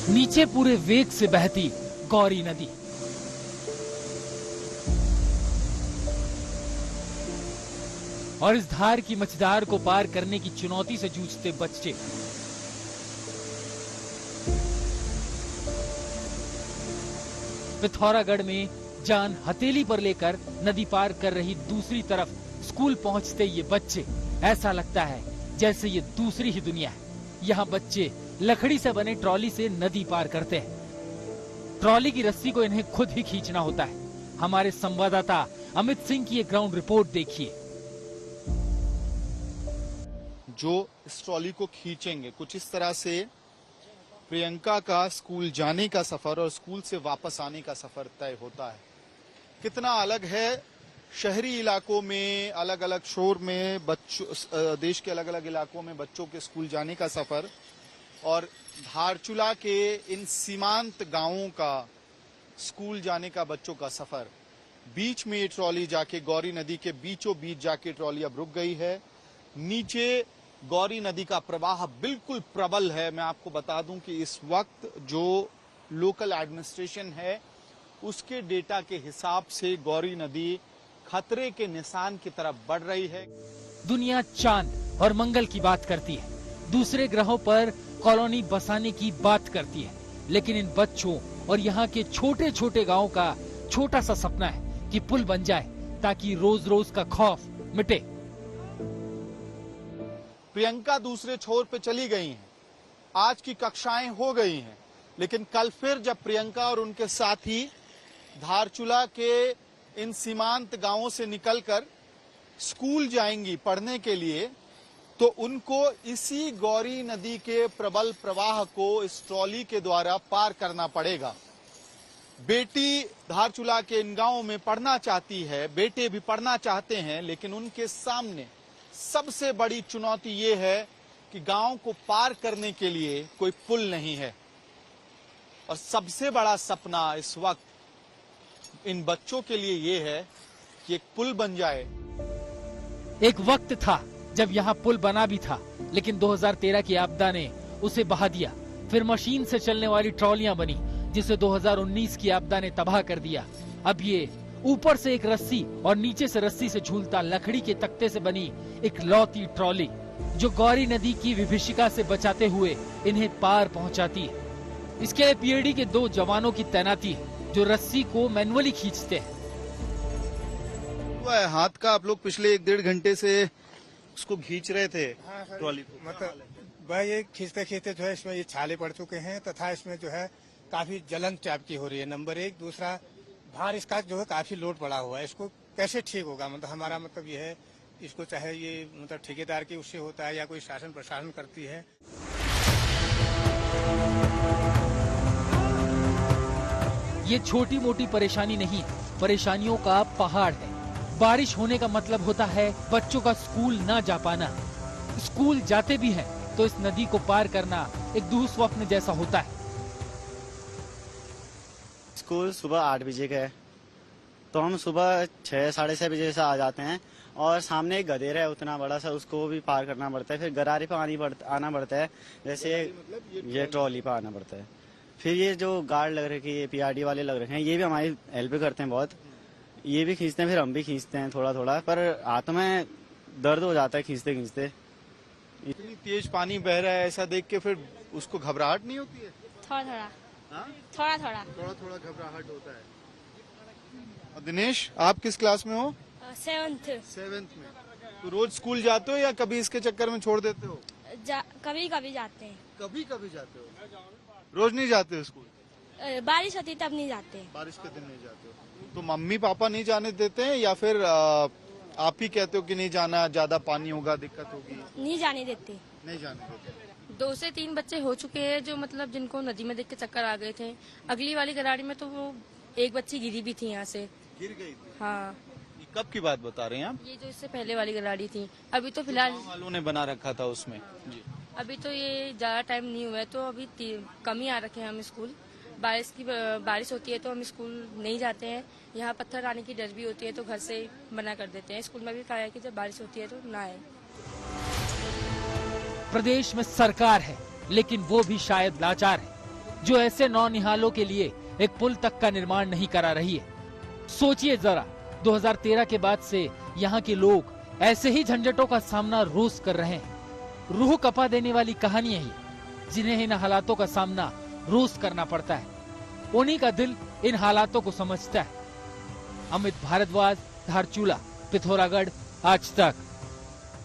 नीचे पूरे वेग से बहती गौरी नदी। और इस धार की मझधार को पार करने की चुनौती से जूझते बच्चे। पिथौरागढ़ में जान हथेली पर लेकर नदी पार कर रही दूसरी तरफ स्कूल पहुंचते ये बच्चे, ऐसा लगता है जैसे ये दूसरी ही दुनिया है। यहाँ बच्चे लकड़ी से बने ट्रॉली से नदी पार करते हैं। ट्रॉली की रस्सी को इन्हें खुद ही खींचना होता है। हमारे संवाददाता अमित सिंह की एक ग्राउंड रिपोर्ट देखिए। जो इस ट्रॉली को खींचेंगे, कुछ इस तरह से प्रियंका का स्कूल जाने का सफर और स्कूल से वापस आने का सफर तय होता है। कितना अलग है शहरी इलाकों में, अलग अलग शोर में बच्चों, देश के अलग अलग इलाकों में बच्चों के स्कूल जाने का सफर और धारचूला के इन सीमांत गांवों का स्कूल जाने का बच्चों का सफर। बीच में ये ट्रॉली जाके गौरी नदी के बीचों बीच जाके ट्रॉली अब रुक गई है। नीचे गौरी नदी का प्रवाह बिल्कुल प्रबल है। मैं आपको बता दूं कि इस वक्त जो लोकल एडमिनिस्ट्रेशन है उसके डेटा के हिसाब से गौरी नदी खतरे के निशान की तरफ बढ़ रही है। दुनिया चांद और मंगल की बात करती है, दूसरे ग्रहों पर कॉलोनी बसाने की बात करती है, लेकिन इन बच्चों और यहाँ के छोटे छोटे गांवों का छोटा सा सपना है कि पुल बन जाए ताकि रोज रोज का खौफ मिटे। प्रियंका दूसरे छोर पे चली गई हैं, आज की कक्षाएं हो गई हैं, लेकिन कल फिर जब प्रियंका और उनके साथी धारचूला के इन सीमांत गांवों से निकलकर स्कूल जाएंगी पढ़ने के लिए, तो उनको इसी गौरी नदी के प्रबल प्रवाह को इस ट्रॉली के द्वारा पार करना पड़ेगा। बेटी धारचूला के इन गांवों में पढ़ना चाहती है, बेटे भी पढ़ना चाहते हैं, लेकिन उनके सामने सबसे बड़ी चुनौती ये है कि गांव को पार करने के लिए कोई पुल नहीं है। और सबसे बड़ा सपना इस वक्त इन बच्चों के लिए ये है कि एक पुल बन जाए। एक वक्त था जब यहाँ पुल बना भी था, लेकिन 2013 की आपदा ने उसे बहा दिया। फिर मशीन से चलने वाली ट्रॉलियां बनी, जिसे 2019 की आपदा ने तबाह कर दिया। अब ये ऊपर से एक रस्सी और नीचे से रस्सी से झूलता लकड़ी के तख्ते से बनी एक लौती ट्रॉली, जो गौरी नदी की विभीषिका से बचाते हुए इन्हें पार पहुंचाती है। इसके लिए पीएडी के 2 जवानों की तैनाती है, जो रस्सी को मैनुअली खींचते हैं। हाथ का आप लोग पिछले 1-1.5 घंटे से उसको खींच रहे थे। हाँ सर, ट्रॉली को मतलब वह ये खींचते खींचते जो है इसमें ये छाले पड़ चुके हैं, तथा इसमें जो है काफी जलन टाइप की हो रही है। नंबर 1, दूसरा भार इसका जो है काफी लोड पड़ा हुआ है। इसको कैसे ठीक होगा? मतलब हमारा मतलब ये है, इसको चाहे ये मतलब ठेकेदार की उससे होता है या कोई शासन प्रशासन करती है। ये छोटी मोटी परेशानी नहीं, परेशानियों का पहाड़ है। बारिश होने का मतलब होता है बच्चों का स्कूल ना जा पाना। स्कूल जाते भी हैं तो इस नदी को पार करना एक दुस्वप्न जैसा होता है। स्कूल सुबह 8 बजे का है, तो हम सुबह 6, साढ़े 6 बजे से आ जाते हैं। और सामने एक गदेरा है उतना बड़ा सा, उसको भी पार करना पड़ता है। फिर गरारे पे आना पड़ता है, जैसे ये ट्रॉली पर आना पड़ता है। फिर ये जो गार्ड लग रखे हैं, ये पीआरडी वाले लग रखे हैं, ये भी हमारी हेल्प करते हैं बहुत। ये भी खींचते हैं, फिर हम भी खींचते हैं थोड़ा थोड़ा, पर हाथ में दर्द हो जाता है खींचते खींचते। इतनी तेज पानी बह रहा है, ऐसा देख के फिर उसको घबराहट नहीं होती है? थोड़ा थोड़ा घबराहट होता है। और दिनेश, आप किस क्लास में हो? 7th में। तो रोज स्कूल जाते हो या कभी इसके चक्कर में छोड़ देते हो? कभी कभी जाते हैं। कभी कभी जाते हो, रोज नहीं जाते हो स्कूल? बारिश होती तब नहीं जाते। बारिश के दिन नहीं जाते हो? तो मम्मी पापा नहीं जाने देते हैं या फिर आप ही कहते हो कि नहीं जाना, ज्यादा पानी होगा, दिक्कत होगी? नहीं जाने देते। नहीं जाने देते। 2 से 3 बच्चे हो चुके हैं जो मतलब जिनको नदी में देख के चक्कर आ गए थे। अगली वाली गराड़ी में तो वो एक बच्ची गिरी भी थी, यहाँ से गिर गई थी। हाँ। ये कब की बात बता रहे हैं आप? ये जो इससे पहले वाली गराड़ी थी। अभी तो फिलहाल वालों ने बना रखा था उसमें जी। अभी तो ये ज्यादा टाइम नहीं हुआ है, तो अभी कम ही आ रखे हैं हम स्कूल। बारिश होती है तो हम स्कूल नहीं जाते हैं। यहाँ पत्थर आने की डर भी होती है, तो घर से मना कर देते हैं। स्कूल में भी कहा है कि जब बारिश होती है तो ना आए। प्रदेश में सरकार है, लेकिन वो भी शायद लाचार है। जो ऐसे नौनिहालों के लिए एक पुल तक का निर्माण नहीं करा रही है। सोचिए जरा, 2013 के बाद से यहाँ के लोग ऐसे ही झंझटों का सामना रोज कर रहे हैं। रूह कपा देने वाली कहानियां ही, जिन्हें इन हालातों का सामना रोज करना पड़ता है, उन्हीं का दिल इन हालातों को समझता है। अमित भारद्वाज, धारचूला, पिथौरागढ़, आज तक।